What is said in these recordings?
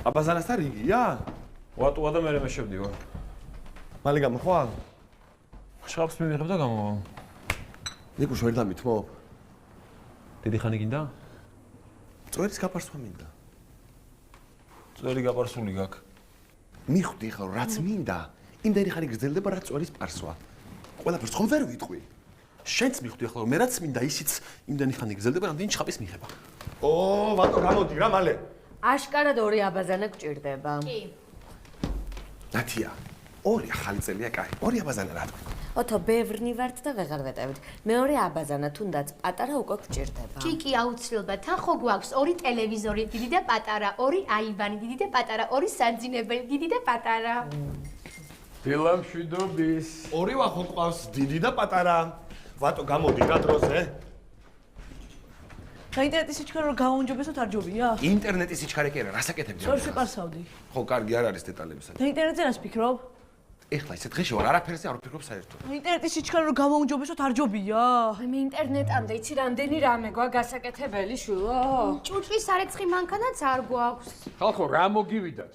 აბაზანასთან რიგია? ვატუა და მე შევდივარ. მალე გამოხვალ? შხაპს მივიღებ და გამოვალ. ნიკუშ ვერ დამითმო? დიდი ხანი გინდა? წვერის გაპარსვა მინდა. წვერი გაპარსული გაქვს. მიხვდი ხო, რაც მინდა, იმდენი ხანი გრძელდება რაც წვერის პარსვა. ყველაფერს ხომ ვერ ვიტყვი? შენც მიხვდი ხო, მე რაც მინდა, ისიც იმდენი ხანი გრძელდება, რამდენი ჩხაპის მიღება. ვატო გამოდი რა მალე. აშკარად ორი აბაზანა გჭირდება. კი. ნათია, ორი ახალი წელია კაი. ორი აბაზანა რა თქვი? ოთო ბევრნი ვართ და ვეღარ ვეტევით. მეორე აბაზანა თუნდაც პატარა უკვე გჭირდება. კი, აუცილებლად. თან ხო გვაქვს ორი ტელევიზორი, დიდი და პატარა, ორი აივანი, დიდი და პატარა, ორი საძინებელი, დიდი და პატარა. დილამშვიდობის. ორი ვახო ყავს, დიდი და პატარა. ვატო გამოდი რა დროზე? და ინტერნეტის სიჩქარე რომ გაუნჯობესოთ არ ჯობია? ინტერნეტის სიჩქარე კი არა, რასაკეთებდი? სწორს ვიყარსავდი. ხო, კარგი არ არის დეტალებისა. და ინტერნეტზე რას ფიქრობ? ეხლა ისე დღეში ვარ, არაფერზე არ ვფიქრობ საერთოდ. ინტერნეტის სიჩქარე რომ გამოუნჯობესოთ არ ჯობია? მე ინტერნეტამდე იცი რამდენი რამე გვა გასაკეთებელი შვილო? ჭუჭვის სარეცხი მანქანაც არ გვაქვს. ხალხო, რა მოგივიდათ?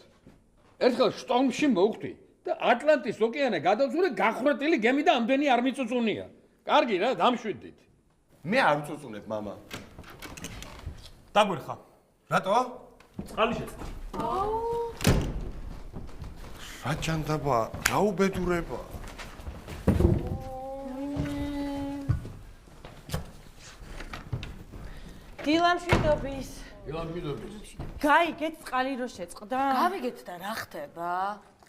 ერთხელ შტორმში მოვხვდი და ატლანტის ოკეანე გადავწურე გახრეტილი გემი და ამდენი არ მიწუწუნია. კარგი რა, დამშვიდით. მე არ ვწუწუნებ, მამა. დაგვერხა. რატო? წყალი შეწყდა. რა ჯანდაბა, რა უბედურება. დილამშვიდობის. დილამშვიდობის. გაიგეთ წყალი რო შეწყდა? გავიგეთ და რა ხდება?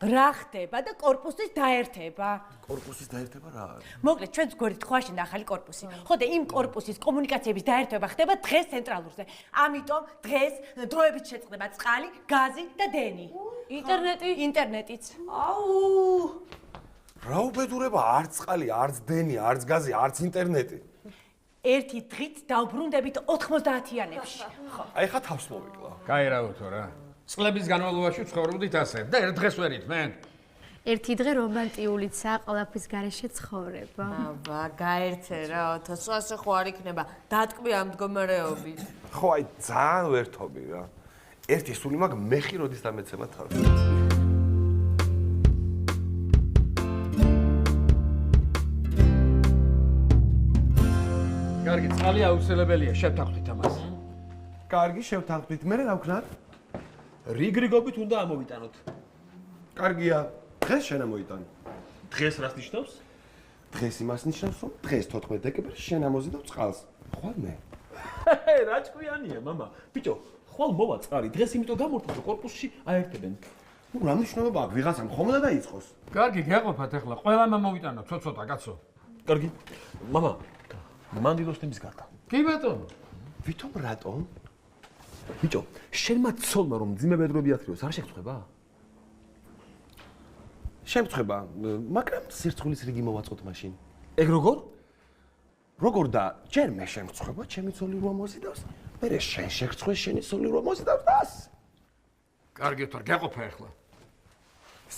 რა ხდება და корпуსის დაერთება. корпуსის დაერთება რა არის? მოკლედ ჩვენს გვერდით ხო აშენდა ახალი корпуსი. ხო და იმ корпуსის კომუნიკაციების დაერთება ხდება დღეს ცენტრალურზე. ამიტომ დღეს დროებით შეწყდება წყალი, გაზი და დენი. ინტერნეტიც. აუ! რა უბედურება, არც წყალი, არც დენი, არც გაზი, არც ინტერნეტი. ერთი დღით დავბრუნდებით 90-იანებში. ხო. აი ხა თავს მოვიკლა. კაი რაოთო რა. წლების განმავლობაში ცხოვრობდით ასე და ერთ დღეს ვერ ითმენ. ერთი დღე რომანტიულიცაა ყველაფრის გარეშე ცხოვრება. აბა, გაერთე რა, ოთო, ასე ხო არ იქნება. დატკბი ამ მდგომარეობით. ხო, აი ძალიან ვერთობი რა. ერთი სული მაგ მეხი როდის დამეცემა თავს. კარგი, წყალი აუცილებელია, შევთანხმდით ამას. კარგი, შევთანხმდით. მე რა ვქნათ? რიგრიგობით უნდა ამოვიტანოთ. კარგია. დღეს შენ ამოიტან. დღეს რას ნიშნავს? დღეს იმას ნიშნავს, რომ დღეს 14 დეკემბერს შენ ამოზიდავ წყალს. ხვალ მე. რა ჭკვიანია, მამა. ბიჭო, ხვალ მოვა წყალი. დღეს იმიტომ გამორთოთ, რომ корпуსში აერთებენ. ნუ რა მნიშვნელობა აქვს ვიღაცამ ხომ უნდა დაიწყოს? კარგი, გეყოფათ ახლა, ყველამ ამოვიტანოთ, ცოტა კაცო. კარგი. მამა, მანდილოს თემის გარდა. კი ბატონო. ვითომ რატომ? ბიჭო, შენმა ცოლმა რომ ძიმებედროები ათრიოს, არ შეგწხვება? შემწხვება, მაგრამ სირცხვილის რიგი მოვაწყოთ მაშინ. ეგ როგორ? როგორ და ჯერ მე შემწხვება, ჩემი ცოლი რო ამოზიდავს, მერე შენ შეგწხვე, შენი ცოლი რო ამოზიდავს და ასე. კარგი თორ, გეყოფა ახლა.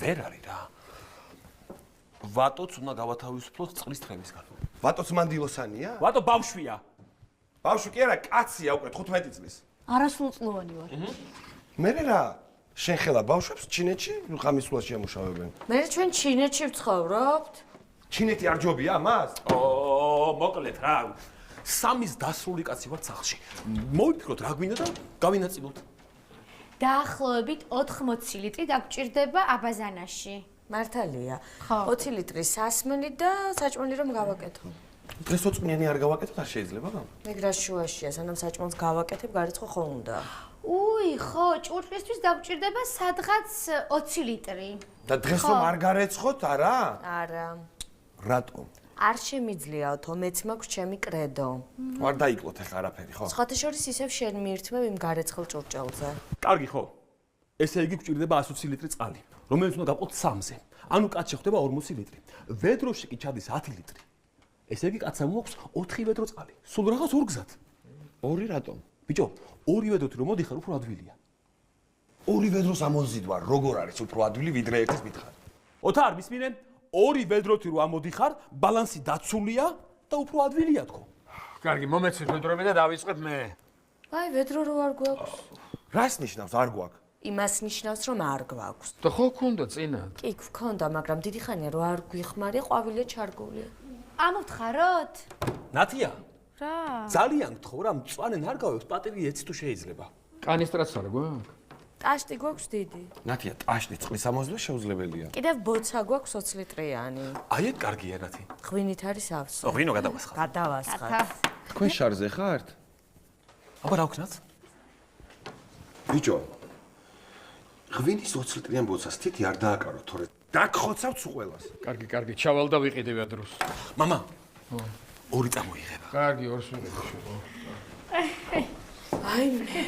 ვერ არის რა. ვატოც უნდა გავათავისუფლოთ წყლის თხემისგან. ვატოც მანდილოსანია? ვატო ბავშვია. ბავშვი კი არა, კაცია უკვე 15 წლის. არასრულწლოვანი ვარ. მერე რა? შენ ხელა ბავშვებს ჩინეთში ხამისულაში ამუშავებენ. მე ჩვენ ჩინეთში ვცხოვრობთ. ჩინეთი არ ჯობია მას? მოკლედ რა. სამის დასრული კაცი ვარ სახლში. მოვიფიქროთ რა გვინდა და გავინაწილოთ. დაახლოებით 80 ლიტრი დაგჭირდება აბაზანაში. მართალია. ხო. 20 ლიტრი სასმელი და საჭმელი რომ გავაკეთო. დღეს ოწყნიანი არ გავაკეთოთ, არ შეიძლება? მეგრა შუაშია, სანამ საჭმელს გავაკეთებ, გარიცხო ხო უნდა. უი, ხო, ჭურჭლისთვის დაგჭირდება სადღაც 20 ლიტრი. და დღეს რომ არ გარეცხოთ, არა? არა. რატომ? არ შემიძლია, ოთო, მეც მაქვს ჩემი კრედო. არ დაიკლოთ ახლა არაფერი, ხო? სხვათა შორის ისევ შენ მიირთმევ იმ გარეცხელ ჭურჭელზე. კარგი ხო? ესე იგი გვჭირდება 120 ლიტრი წყალი, რომელიც უნდა გავყოთ 3-ზე. ანუ კაცი ხდება 40 ლიტრი. ვედროში კი ჩადის 10 ლიტრი. ესე იგი კაცს მოაქვს 4 ვედრო წყალი. სულ რაღაც ორგზად. 2 რატომ? ბიჭო, 2 ვედროთი რომ მოდიხარ, უფრო ადვილია. 2 ვედროს ამოზიდვარ, როგორ არის უფრო ადვილი ვიდრე ერთის მითხარ? ოთარ, მისმინე, 2 ვედროთი რომ ამოდიხარ, ბალანსი დაცულია და უფრო ადვილია თქო. კარგი, მომეცეთ ვედროები და დავიწყებ მე. აი, ვედრო რო არ გვაქვს. რას ნიშნავს არ გვაქვს? იმას ნიშნავს, რომ არ გვაქვს. და ხო გქონდა წინათ? კი, გქონდა, მაგრამ დიდი ხანია რომ არ გვიხმარი, ყვავილია ჩარგული. ამოვთხაროთ? ნათია, რა? ძალიან გთხოვ რა, მწვანე ნარგავებს პატივი ეცი თუ შეიძლება. კანისტრაც არ გვაქვს? ტაშტი გვაქვს დიდი. ნათია, ტაშტი წყლის ამოძლა შეუძლებელია. კიდევ ბოცა გვაქვს 20 litrიანი. აი ეს კარგია ნათი. ღვინით არის ავსო. ღვინო გადავასხა. გადავასხათ. თქვენ შარზე ხართ? აბა რა ვქნათ? ბიჭო. ღვინის 20 litrიან ბოცას თითი არ დააკაროთ, თორე დაგხოცავთ ყველას. კარგი, კარგი, ჩავალ და ვიყიდე ადროს. მამა. ორი წამოიღება. კარგი, ორს ვიყიდე შეგო. აი მე.